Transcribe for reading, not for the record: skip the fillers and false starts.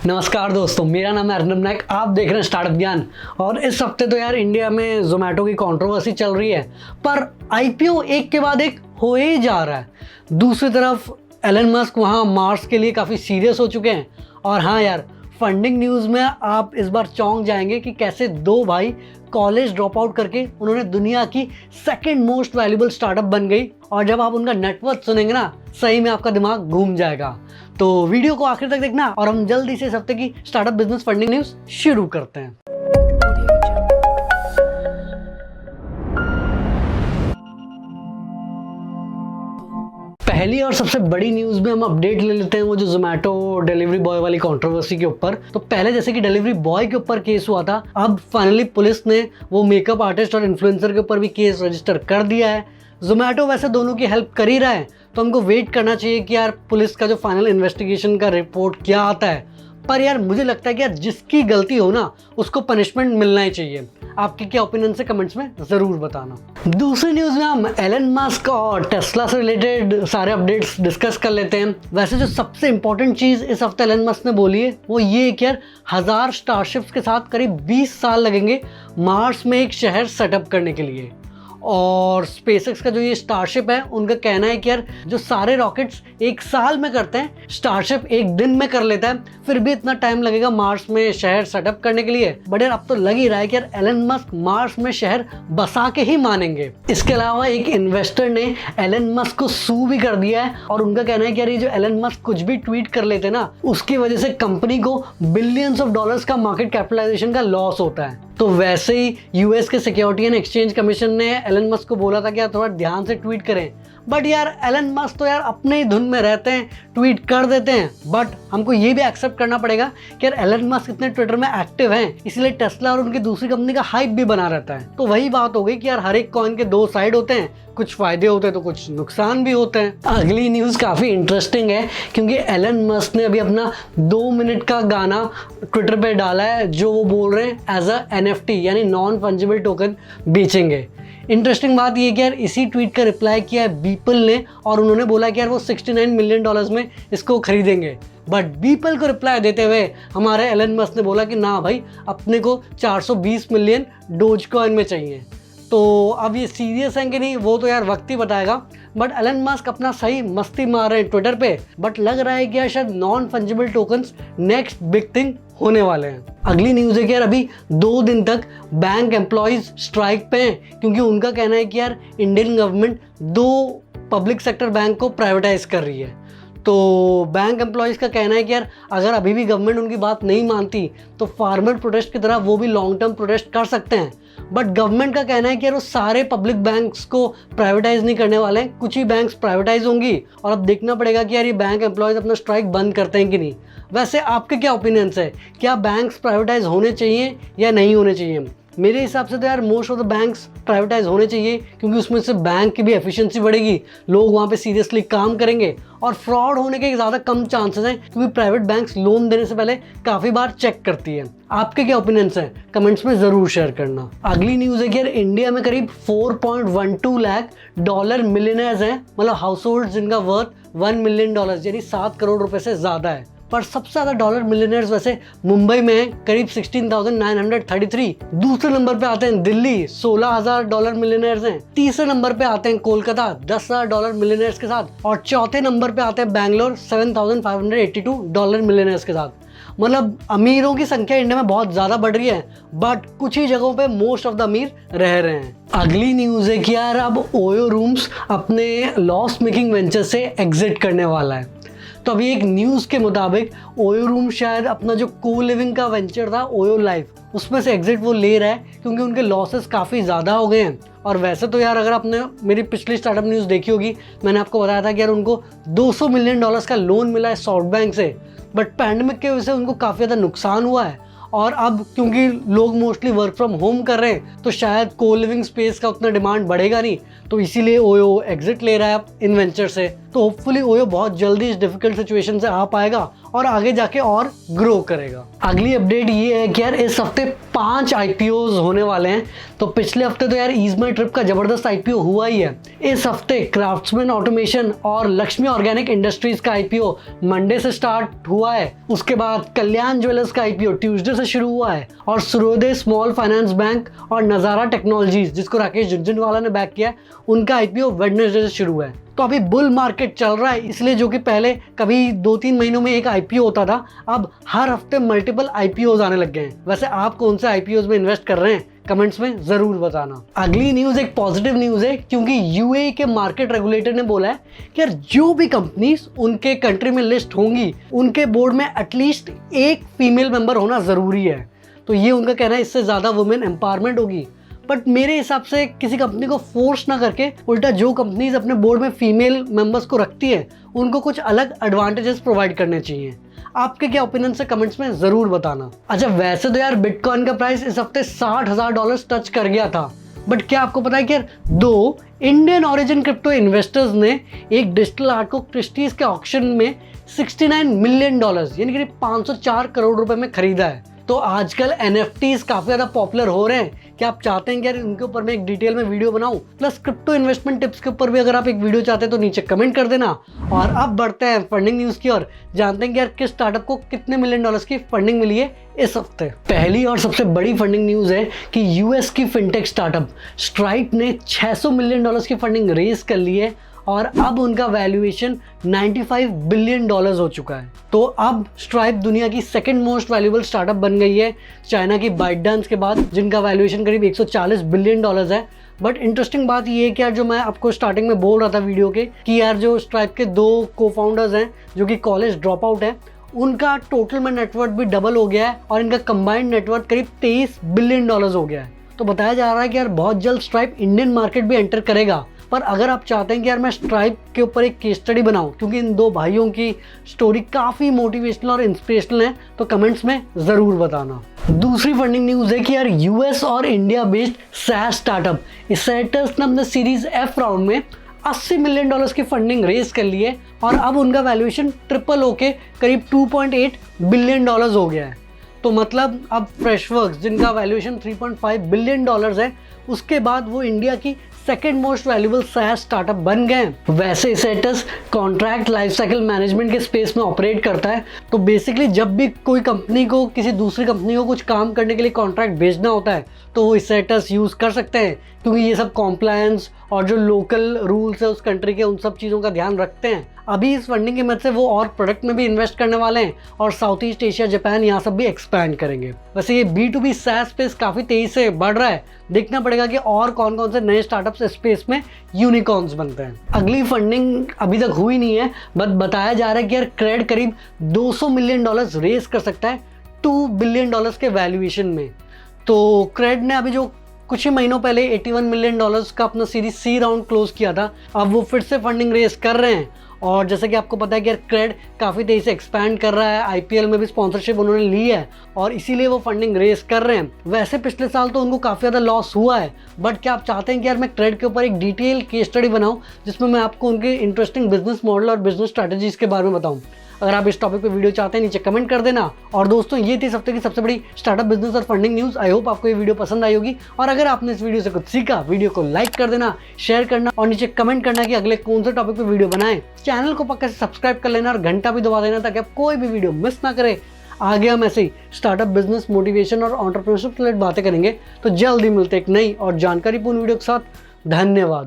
नमस्कार दोस्तों, मेरा नाम है अर्नब नायक। आप देख रहे हैं स्टार्टअप ज्ञान। और इस हफ्ते तो यार इंडिया में जोमेटो की कंट्रोवर्सी चल रही है, पर आईपीओ एक के बाद एक हो ही जा रहा है। दूसरी तरफ एलन मस्क वहाँ मार्स के लिए काफ़ी सीरियस हो चुके हैं। और हाँ यार, फंडिंग न्यूज़ में आप इस बार चौंक जाएंगे कि कैसे दो भाई कॉलेज ड्रॉप आउट करके उन्होंने दुनिया की सेकंड मोस्ट वैल्यूएबल स्टार्टअप बन गई। और जब आप उनका नेटवर्थ सुनेंगे ना, सही में आपका दिमाग घूम जाएगा। तो वीडियो को आखिर तक देखना और हम जल्दी से इस हफ्ते की स्टार्टअप बिजनेस फंडिंग न्यूज़ शुरू करते हैं। पहली और सबसे बड़ी न्यूज़ में हम अपडेट ले लेते हैं वो जो जोमेटो डिलीवरी बॉय वाली कंट्रोवर्सी के ऊपर। तो पहले जैसे कि डिलीवरी बॉय के ऊपर केस हुआ था, अब फाइनली पुलिस ने वो मेकअप आर्टिस्ट और इन्फ्लुएंसर के ऊपर भी केस रजिस्टर कर दिया है। जोमेटो वैसे दोनों की हेल्प कर ही रहा है, तो हमको वेट करना चाहिए कि यार पुलिस का जो फाइनल इन्वेस्टिगेशन का रिपोर्ट क्या आता है। पर यार मुझे लगता है कि यार जिसकी गलती हो ना, उसको पनिशमेंट मिलना ही चाहिए। आपके क्या ओपिनियन से कमेंट्स में ज़रूर बताना। दूसरी न्यूज़ में हम एलन मस्क और टेस्ला से रिलेटेड सारे अपडेट्स डिस्कस कर लेते हैं। वैसे जो सबसे इंपॉर्टेंट चीज़ इस हफ्ते एलन मस्क ने बोली है वो ये कि यार 1000 स्टारशिप्स के साथ करीब 20 साल लगेंगे मार्स में एक शहर सेटअप करने के लिए। और स्पेसएक्स का जो ये स्टारशिप है, उनका कहना है कि यार जो सारे रॉकेट्स एक साल में करते हैं, स्टारशिप एक दिन में कर लेता है। फिर भी इतना टाइम लगेगा मार्स में शहर सेटअप करने के लिए। बट यार अब तो लग ही रहा है कि यार एलन मस्क मार्स में शहर बसा के ही मानेंगे। इसके अलावा एक इन्वेस्टर ने एलन मस्क को सू भी कर दिया है और उनका कहना है कि यार ये जो एलन मस्क कुछ भी ट्वीट कर लेते ना, उसकी वजह से कंपनी को बिलियंस ऑफ डॉलर्स का मार्केट कैपिटलाइजेशन का लॉस होता है। तो वैसे ही यूएस के सिक्योरिटी एंड एक्सचेंज कमीशन ने एलन मस्क को बोला था कि यार थोड़ा ध्यान से ट्वीट करें। बट यार एलन मस्क तो यार अपने ही धुन में रहते हैं, ट्वीट कर देते हैं। बट हमको ये भी एक्सेप्ट करना पड़ेगा कि यार एलन मस्क इतने ट्विटर में एक्टिव हैं, इसलिए टेस्ला और उनकी दूसरी कंपनी का हाइप भी बना रहता है। तो वही बात हो गई कि यार हर एक कॉइन के दो साइड होते हैं, कुछ फायदे होते हैं तो कुछ नुकसान भी होते हैं। अगली न्यूज़ काफ़ी इंटरेस्टिंग है क्योंकि एलन मस्क ने अभी अपना 2 मिनट का गाना ट्विटर पे डाला है, जो वो बोल रहे हैं एज अ NFT यानी नॉन फंजिबल टोकन बेचेंगे। इंटरेस्टिंग बात ये कि यार इसी ट्वीट का रिप्लाई किया है बीपल ने और उन्होंने बोला कि यार वो $69 मिलियन में इसको खरीदेंगे। बट बीपल को रिप्लाई देते हुए हमारे एलन मस्क ने बोला कि ना भाई, अपने को 420 मिलियन डोज कॉइन में चाहिए। तो अब ये सीरियस है कि नहीं वो तो यार वक्त ही बताएगा। बट एलन मस्क अपना सही मस्ती मार रहे हैं ट्विटर पे। बट लग रहा है कि यार शायद non fungible tokens next big thing होने वाले हैं। अगली न्यूज़ है कि यार अभी 2 दिन तक बैंक एम्प्लॉयज़ स्ट्राइक पे हैं क्योंकि उनका कहना है कि यार Indian government 2 public sector bank को प्राइवेटाइज कर रही है। तो बैंक एम्प्लॉयज़ का कहना है कि यार अगर अभी भी गवर्नमेंट उनकी बात नहीं मानती तो फार्मर प्रोटेस्ट की तरह वो भी लॉन्ग टर्म प्रोटेस्ट कर सकते हैं। बट गवर्नमेंट का कहना है कि यार वो सारे पब्लिक बैंक्स को प्राइवेटाइज नहीं करने वाले हैं, कुछ ही बैंक्स प्राइवेटाइज होंगी। और अब देखना पड़ेगा कि यार ये बैंक एम्प्लॉयज़ अपना स्ट्राइक बंद करते हैं कि नहीं। वैसे आपके क्या ओपिनियंस है, क्या बैंक्स प्राइवेटाइज होने चाहिए या नहीं होने चाहिए? मेरे हिसाब से तो यार most of the banks privatise होने चाहिए क्योंकि उसमें से बैंक की भी एफिशिएंसी बढ़ेगी, लोग वहाँ पे सीरियसली काम करेंगे और फ्रॉड होने के ज़्यादा कम चांसेस हैं क्योंकि प्राइवेट बैंक्स लोन देने से पहले काफ़ी बार चेक करती है। आपके क्या ओपिनियंस हैं, कमेंट्स में ज़रूर शेयर करना। अगली न्यूज़ है कि यार इंडिया में करीब 4.12 लाख डॉलर मिलियनर्स हैं, मतलब हाउस होल्ड जिनका वर्थ $1 मिलियन यानी 7 करोड़ रुपए से ज़्यादा है। पर सबसे ज़्यादा डॉलर मिलियनर्स वैसे मुंबई में हैं, करीब 16,933। दूसरे नंबर पे आते हैं दिल्ली, $16,000 मिलियनर्स हैं। तीसरे नंबर पे आते हैं कोलकाता, $10,000 मिलियनर्स के साथ। और चौथे नंबर पे आते हैं बैंगलोर, $7,582 मिलियनर्स के साथ। मतलब अमीरों की संख्या इंडिया में बहुत ज़्यादा बढ़ रही है, बट कुछ ही जगहों पे मोस्ट ऑफ द अमीर रह रहे हैं। अगली न्यूज़ है कि यार अब ओयो रूम्स अपने लॉस मेकिंग वेंचर से एग्जिट करने वाला है। तो अभी एक न्यूज़ के मुताबिक ओयो रूम शायद अपना जो को लिविंग का वेंचर था ओयो लाइफ, उसमें से एग्जिट वो ले रहा है क्योंकि उनके लॉसेस काफ़ी ज़्यादा हो गए हैं। और वैसे तो यार अगर आपने मेरी पिछली स्टार्टअप न्यूज़ देखी होगी, मैंने आपको बताया था कि यार उनको $200 मिलियन का लोन मिला है सॉफ्ट बैंक से। बट पैंडमिक की वजह से उनको काफ़ी ज़्यादा नुकसान हुआ है। और अब क्योंकि लोग मोस्टली वर्क फ्रॉम होम कर रहे हैं तो शायद को लिविंग स्पेस का उतना डिमांड बढ़ेगा नहीं, तो इसीलिए ओयो एग्जिट ले रहा है इन वेंचर से। तो तो होपफुली ओयो बहुत जल्दी इस डिफिकल्ट सिचुएशन से आ पाएगा और आगे जाके और ग्रो करेगा। अगली अपडेट ये है कि यार इस हफ्ते 5 IPOs होने वाले हैं। तो पिछले हफ्ते तो यार ईज माई ट्रिप का जबरदस्त IPO हुआ ही है। इस हफ्ते क्राफ्ट्समैन ऑटोमेशन और लक्ष्मी ऑर्गेनिक इंडस्ट्रीज का IPO मंडे से स्टार्ट हुआ है। उसके बाद कल्याण ज्वेलर्स का IPO ट्यूसडे से शुरू हुआ है और सूर्योदय स्मॉल फाइनेंस बैंक और नजारा टेक्नोलॉजीज, जिसको राकेश झुनझुनवाला ने बैक किया है, उनका IPO वेडनेसडे से शुरू है। तो अभी बुल मार्केट चल रहा है, इसलिए जो कि पहले कभी 2-3 महीनों में एक IPO होता था, अब हर हफ्ते मल्टीपल IPOs आने लग गए हैं। वैसे आप कौन से IPOs में इन्वेस्ट कर रहे हैं, कमेंट्स में जरूर बताना। अगली न्यूज एक पॉजिटिव न्यूज है, क्योंकि UAE के मार्केट रेगुलेटर ने बोला है कि यार जो भी कंपनीज उनके कंट्री में लिस्ट होंगी, उनके बोर्ड में एटलीस्ट एक फीमेल मेंबर होना जरूरी है। तो ये उनका कहना है, इससे ज्यादा वुमेन एम्पावरमेंट होगी। बट मेरे हिसाब से किसी कंपनी को फोर्स ना करके उल्टा जो कंपनीज अपने बोर्ड में फीमेल मेंबर्स को रखती है, उनको कुछ अलग एडवांटेजेस प्रोवाइड करने चाहिए। आपके क्या ओपिनियन से कमेंट्स में जरूर बताना। अच्छा, वैसे तो यार बिटकॉइन का प्राइस इस हफ्ते $60,000 टच कर गया था, बट क्या आपको पता है कि यार 2 इंडियन ओरिजिन क्रिप्टो इन्वेस्टर्स ने एक डिजिटल आर्ट को क्रिस्टीज के ऑक्शन में $69 मिलियन यानी कि 504 करोड़ रुपए में खरीदा है। तो आजकल NFTs काफी ज्यादा पॉपुलर हो रहे हैं। क्या आप चाहते हैं कि यार इनके ऊपर मैं एक डिटेल में वीडियो बनाऊं, प्लस क्रिप्टो इन्वेस्टमेंट टिप्स के ऊपर भी अगर आप एक वीडियो चाहते हैं तो नीचे कमेंट कर देना। और अब बढ़ते हैं फंडिंग न्यूज की ओर, जानते हैं कि यार किस स्टार्टअप को कितने $1 मिलियन की फंडिंग मिली है इस हफ्ते। पहली और सबसे बड़ी फंडिंग न्यूज है कि US की फिनटेक स्टार्टअप स्ट्राइप ने $600 मिलियन की फंडिंग रेज कर ली है और अब उनका वैल्यूएशन $95 बिलियन हो चुका है। तो अब स्ट्राइप दुनिया की सेकंड मोस्ट वैल्यूएबल स्टार्टअप बन गई है, चाइना की बाइटडांस के बाद, जिनका वैल्यूएशन करीब $140 बिलियन है। बट इंटरेस्टिंग बात ये है कि यार जो मैं आपको स्टार्टिंग में बोल रहा था वीडियो के कि यार जो स्ट्राइप के 2 को-फाउंडर्स हैं जो कि कॉलेज ड्रॉप आउट है, उनका टोटल में नेटवर्थ भी डबल हो गया है और इनका कंबाइंड नेटवर्थ करीब $23 बिलियन हो गया है। तो बताया जा रहा है कि यार बहुत जल्द स्ट्राइप इंडियन मार्केट भी एंटर करेगा। पर अगर आप चाहते हैं कि यार मैं स्ट्राइप के ऊपर एक केस स्टडी बनाऊं, क्योंकि इन 2 भाइयों की स्टोरी काफ़ी मोटिवेशनल और इंस्पिरेशनल है, तो कमेंट्स में ज़रूर बताना। दूसरी फंडिंग न्यूज़ है कि यार US और इंडिया बेस्ड SaaS स्टार्टअप इसेटस ने अपने सीरीज F राउंड में $80 मिलियन की फंडिंग रेज कर ली है और अब उनका वैल्यूएशन ट्रिपल होके करीब $2.8 बिलियन हो गया है। तो मतलब अब फ्रेशवर्क्स, जिनका वैल्यूएशन $3.5 बिलियन है, उसके बाद वो इंडिया की second most valuable SaaS startup बन गए। वैसे इसेटस कॉन्ट्रैक्ट लाइफ साइकिल मैनेजमेंट के स्पेस में ऑपरेट करता है। तो बेसिकली जब भी कोई कंपनी को किसी दूसरी कंपनी को कुछ काम करने के लिए कॉन्ट्रैक्ट भेजना होता है तो वो इसेटस यूज़ कर सकते हैं, क्योंकि ये सब कॉम्प्लायंस और जो लोकल रूल्स है उस कंट्री के, उन सब चीज़ों का ध्यान रखते हैं। अभी इस फंडिंग की मदद से वो और प्रोडक्ट में भी इन्वेस्ट करने वाले हैं और साउथ ईस्ट एशिया, जापान, यहाँ सब भी एक्सपैंड करेंगे। वैसे ये B2B SaaS स्पेस काफ़ी तेज़ी से बढ़ रहा है। देखना पड़ेगा कि और कौन कौन से नए स्टार्टअप्स स्पेस में यूनिकॉर्न्स बनते हैं। अगली फंडिंग अभी तक हुई नहीं है, बट बताया जा रहा है कि यार क्रेड करीब $200 मिलियन रेज कर सकता है $2 बिलियन के वैल्यूएशन में। तो क्रेड ने अभी जो कुछ ही महीनों पहले $81 मिलियन का अपना सीरीज C राउंड क्लोज किया था, अब वो फिर से फंडिंग रेज कर रहे हैं। और जैसे कि आपको पता है कि यार क्रेड काफ़ी तेज़ी से एक्सपैंड कर रहा है, IPL में भी स्पॉन्सरशिप उन्होंने ली है और इसीलिए वो फंडिंग रेज कर रहे हैं। वैसे पिछले साल तो उनको काफ़ी ज़्यादा लॉस हुआ है, बट क्या आप चाहते हैं कि यार मैं क्रेड के ऊपर एक डिटेल केस स्टडी बनाऊं जिसमें मैं आपको उनके इंटरेस्टिंग बिजनेस मॉडल और बिजनेस स्ट्रैटेजीज के बारे में बताऊं? अगर आप इस टॉपिक पे वीडियो चाहते हैं नीचे कमेंट कर देना। और दोस्तों, ये थी इस हफ्ते की सबसे बड़ी स्टार्टअप बिजनेस और फंडिंग न्यूज़। आई होप आपको ये वीडियो पसंद आई होगी, और अगर आपने इस वीडियो से कुछ सीखा, वीडियो को लाइक कर देना, शेयर करना और नीचे कमेंट करना कि अगले कौन से टॉपिक पे वीडियो बनाएं। चैनल को पक्का से सब्सक्राइब कर लेना और घंटा भी दबा देना ताकि आप कोई भी वीडियो मिस ना करें। आगे हम ऐसे ही स्टार्टअप बिजनेस, मोटिवेशन और एंटरप्रेन्योरशिप से रिलेटेड बातें करेंगे। तो जल्दी मिलते एक नई और जानकारीपूर्ण वीडियो के साथ। धन्यवाद।